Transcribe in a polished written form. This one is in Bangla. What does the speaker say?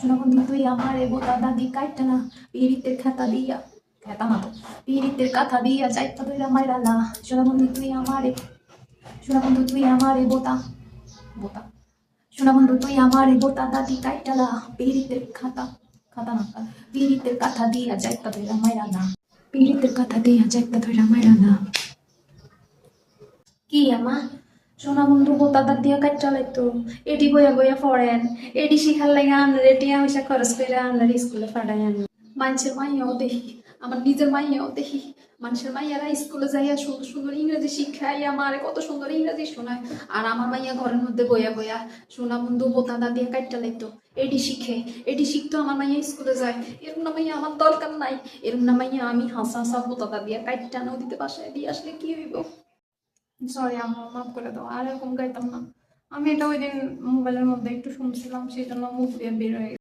শোনা বন্ধু তুই আমারে বোতা দাদি কাইটা না পিরিতের খাতা দিয়া খেতা না তো পিরিতের কাঁথা দিয়া যাইতা ধইরা মাইরা না। শোনা বন্ধু তুই আমারে শোনা বন্ধু তুই আমারে বোতা বোতা শোনা বন্ধু তুই আমারে বোতা দাদি কাইটা না পিরিতের খাতা খাতা না পিরিতের কাঁথা দিয়া যাইতা ধইরা মাইরা না। পিরিতের কাঁথা দিয়া যাইতা ধইরা মাইরা না। কি আমা সোনা বন্ধু বোতা দাঁত দিয়া কাটটা লাগতো এটি বইয়া বইয়া পড়েন এটি শিখার লাগে আনলে টিয়া পয়সা খরচ করে আনলে স্কুলে পাঠাই আনলে মানুষের মাইয়াও দেখি আমার নিজের মাইয়াও দেখি মানুষের মাইয়ারা স্কুলে যাইয়া সুন্দর সুন্দর ইংরেজি শিখাই আমারে কত সুন্দর ইংরেজি শোনায় আর আমার মাইয়া ঘরের মধ্যে বইয়া বইয়া সোনা বন্ধু বোতা দাঁত দিয়া কাটটা লাগতো এটি শিখে এটি শিখতো আমার মাইয়া স্কুলে যায় এরকম না মাইয়া আমার দরকার নাই এরকম না মাইয়া আমি হাসা হাসা বোতা দাঁত দিয়া কাটটা নদীতে বাসায় দিয়ে আসলে কি হইব। সরি আম্মা মাফ করে দাও আর এরকম গাইতাম না। আমি এটা ওই দিন মোবাইলের মধ্যে একটু শুনছিলাম সেই জন্য মুখ দিয়ে বের হয়ে